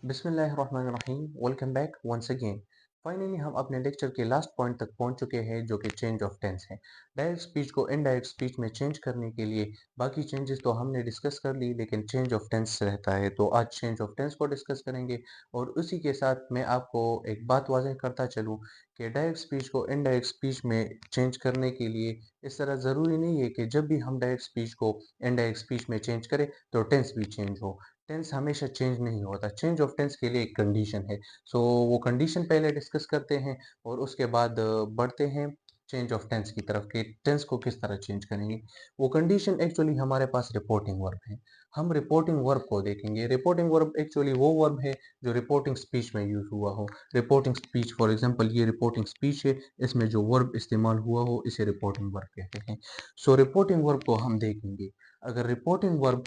बिस्मिल्लाहिर्रहमानिर्रहीम। Welcome back once again. Finally हम अपने लेक्चर के लास्ट पॉइंट तक पहुंच चुके हैं जो कि चेंज ऑफ टेंस है। डायरेक्ट स्पीच को इनडायरेक्ट स्पीच में चेंज करने के लिए बाकी चेंजेस तो हमने डिस्कस कर ली, लेकिन चेंज ऑफ टेंस रहता है, तो आज चेंज ऑफ टेंस को डिस्कस करेंगे। और उसी के साथ मैं आपको एक बात वाज़ेह करता चलूँ कि डायरेक्ट स्पीच को इनडायरेक्ट स्पीच में चेंज करने के लिए इस तरह ज़रूरी नहीं है कि जब भी हम डायरेक्ट स्पीच को इनडायरेक्ट स्पीच में चेंज करें तो टेंस भी चेंज हो। टेंस हमेशा चेंज नहीं होता। चेंज ऑफ टेंस के लिए एक कंडीशन है। सो वो कंडीशन पहले डिस्कस करते हैं और उसके बाद बढ़ते हैं चेंज ऑफ टेंस की तरफ कि टेंस को किस तरह चेंज करेंगे। वो कंडीशन एक्चुअली हमारे पास रिपोर्टिंग वर्ब है। हम रिपोर्टिंग वर्ब को देखेंगे। रिपोर्टिंग वर्ब एक्चुअली वो वर्ब है जो रिपोर्टिंग स्पीच में यूज हुआ हो। रिपोर्टिंग स्पीच फॉर एग्जांपल ये रिपोर्टिंग स्पीच है, इसमें जो वर्ब इस्तेमाल हुआ हो इसे रिपोर्टिंग वर्ब कहते हैं। सो रिपोर्टिंग वर्ब को हम देखेंगे। अगर रिपोर्टिंग वर्ब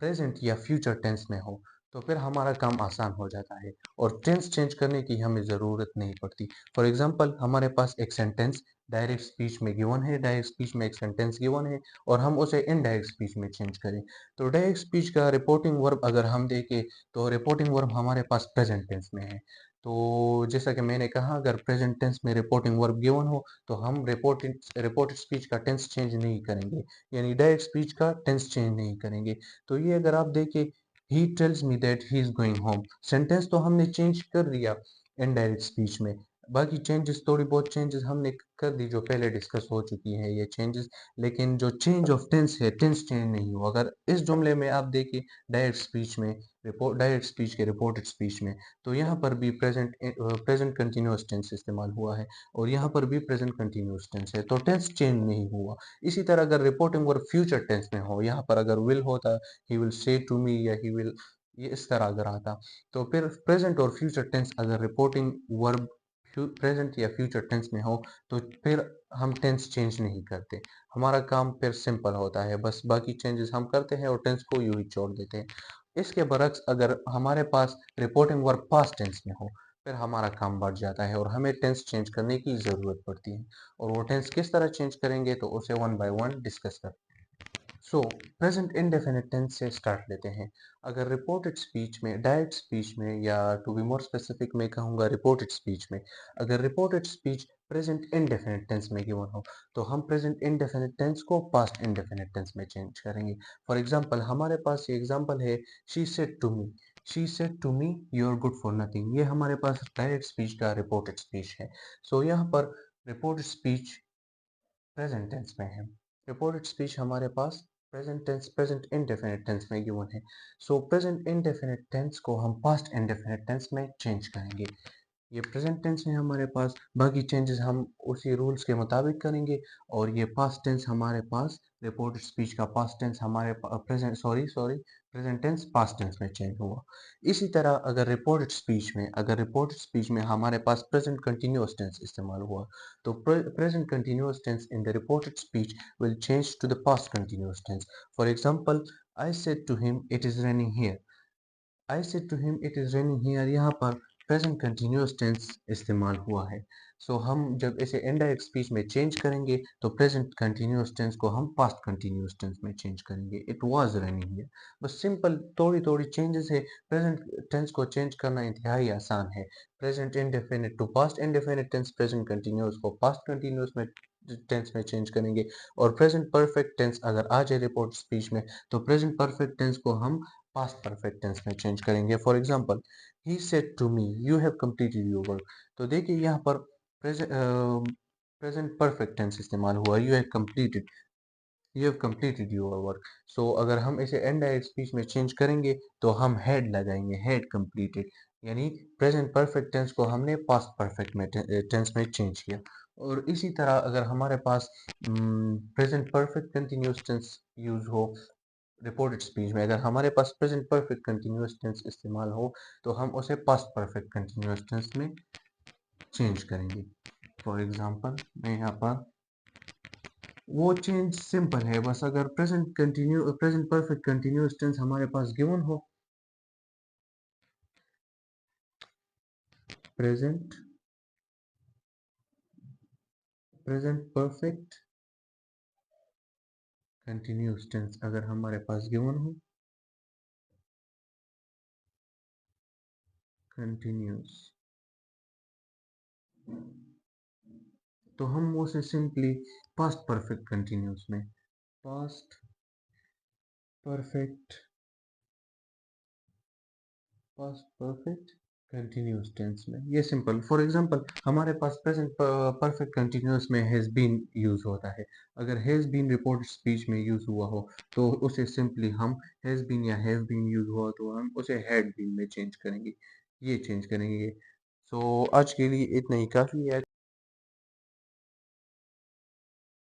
प्रेजेंट या फ्यूचर टेंस में हो तो फिर हमारा काम आसान हो जाता है और टेंस चेंज करने की हमें ज़रूरत नहीं पड़ती। फॉर एग्जांपल हमारे पास एक सेंटेंस डायरेक्ट स्पीच में गिवन है, डायरेक्ट स्पीच में एक सेंटेंस गिवन है और हम उसे इनडायरेक्ट स्पीच में चेंज करें, तो डायरेक्ट स्पीच का रिपोर्टिंग वर्ब अगर हम देखें तो रिपोर्टिंग वर्ब हमारे पास प्रेजेंट टेंस में है। तो जैसा कि मैंने कहा, अगर प्रेजेंट टेंस में रिपोर्टिंग वर्ब गिवन हो तो हम रिपोर्टेड स्पीच का टेंस चेंज नहीं करेंगे, यानी डायरेक्ट स्पीच का टेंस चेंज नहीं करेंगे। तो ये अगर आप देखें, he tells me that he is going home, sentence तो हमने चेंज कर दिया इनडायरेक्ट स्पीच में। बाकी चेंजेस, थोड़ी बहुत चेंजेस हमने कर दी जो पहले डिस्कस हो चुकी है ये चेंजेस, लेकिन जो चेंज ऑफ टेंस है, टेंस चेंज नहीं हुआ। अगर इस जुमले में आप देखिए डायरेक्ट स्पीच में, डायरेक्ट स्पीच के रिपोर्टेड स्पीच में, तो यहाँ पर भी प्रेजेंट कंटिन्यूअस टेंस इस्तेमाल हुआ है और यहाँ पर भी प्रेजेंट कंटिन्यूअस टेंस है, तो टेंस चेंज नहीं हुआ। इसी तरह अगर रिपोर्टिंग वर्ब फ्यूचर टेंस में हो, यहाँ पर अगर विल होता, he will say to me या ही विल, ये इस तरह अगर आता, तो फिर प्रेजेंट और फ्यूचर टेंस अगर रिपोर्टिंग वर्ब प्रेजेंट या फ्यूचर टेंस में हो तो फिर हम टेंस चेंज नहीं करते। हमारा काम फिर सिंपल होता है, बस बाकी चेंजेस हम करते हैं और टेंस को यूं ही छोड़ देते हैं। इसके बरक्स अगर हमारे पास रिपोर्टिंग वर्ब पास्ट टेंस में हो फिर हमारा काम बढ़ जाता है और हमें टेंस चेंज करने की ज़रूरत पड़ती है। और वो टेंस किस तरह चेंज करेंगे तो उसे वन बाय वन डिस्कस करते हैं। सो प्रेजेंट इंडेफिनिट टेंस से स्टार्ट लेते हैं। अगर रिपोर्टेड स्पीच में, डायरेक्ट स्पीच में, या टू बी मोर स्पेसिफिक मैं कहूँगा रिपोर्टेड स्पीच में, अगर reported speech present indefinite tense में गिवन हो तो हम प्रेजेंट इंडेफिनिट टेंस को पास्ट इंडेफिनिट टेंस में चेंज करेंगे। फॉर एग्जांपल हमारे पास ये एग्जांपल है, she said to me, she said to me you are good for nothing. ये हमारे पास डायरेक्ट स्पीच का रिपोर्टेड स्पीच है। सो यहाँ पर रिपोर्टेड स्पीच प्रेजेंट टेंस में है। रिपोर्टेड स्पीच हमारे पास present tense, present indefinite tense में गिवन है। सो प्रेजेंट इंडेफिनिट टेंस को हम पास्ट इंडेफिनिट टेंस में चेंज करेंगे। ये प्रेजेंट टेंस है हमारे पास, बाकी चेंजेस हम उसी रूल्स के मुताबिक करेंगे। और ये पास्ट टेंस हमारे पास, रिपोर्टेड स्पीच का पास्ट टेंस हमारे present, sorry sorry, present tense past tense में चेंज हुआ। इसी तरह अगर रिपोर्टेड स्पीच में, अगर रिपोर्टेड स्पीच में हमारे पास प्रेजेंट कंटिन्यूअस टेंस इस्तेमाल हुआ तो present continuous tense in the reported speech will change to the past continuous tense. For example, I said to him it is raining here, I said to him it is raining here, यहाँ पर present continuous tense इस्तेमाल हुआ है। सो हम जब इसे indirect speech में change करेंगे तो प्रेजेंट कंटिन्यूअस टेंस को हम पास्ट कंटिन्यूअस टेंस में चेंज करेंगे, इट वाज रेनिंग हियर। बस सिंपल थोड़ी थोड़ी चेंजेस है। प्रेजेंट टेंस को चेंज करना इंतहाई आसान है। Present indefinite to past indefinite tense, present continuous को पास्ट कंटिन्यूअस में टेंस में चेंज करेंगे। और प्रेजेंट परफेक्ट टेंस अगर आ जाए रिपोर्ट स्पीच में तो प्रेजेंट परफेक्ट टेंस को हम पास्ट परफेक्ट टेंस में चेंज करेंगे। For example, he said to me you have completed your work, तो देखिए यहाँ पर प्रेजेंट परफेक्ट टेंस इस्तेमाल हुआ, you have completed your work. So अगर हम इसे इनडायरेक्ट स्पीच में चेंज करेंगे तो हम हैड लगाएंगे, हैड कंप्लीटेड, यानी प्रेजेंट परफेक्ट टेंस को हमने पास्ट परफेक्ट में टेंस में चेंज किया। और इसी तरह अगर हमारे पास present perfect continuous tense use हो रिपोर्टेड स्पीच में, अगर हमारे पास प्रेजेंट परफेक्ट कंटिन्यूअस टेंस इस्तेमाल हो तो हम उसे पास्ट परफेक्ट कंटिन्यूअस टेंस में चेंज करेंगे। फॉर एग्जांपल मैं यहाँ पर, वो चेंज सिंपल है, बस अगर प्रेजेंट परफेक्ट कंटिन्यूअस टेंस हमारे पास गिवन हो, present present perfect continuous tense अगर हमारे पास गिवन हो कंटिन्यूस, तो हम उसे सिंपली पास्ट परफेक्ट कंटिन्यूस में, past perfect, past perfect continuous tense में, ये सिंपल। फॉर एग्जांपल हमारे पास प्रेजेंट परफेक्ट कंटिन्यूस में हैज बीन यूज होता है। अगर हैज बीन रिपोर्टेड स्पीच में यूज हुआ हो तो उसे सिंपली हम हैज बीन या हैव बीन यूज हुआ तो हम उसे हैड बीन में चेंज करेंगे, ये चेंज करेंगे। सो आज के लिए इतना ही काफ़ी है।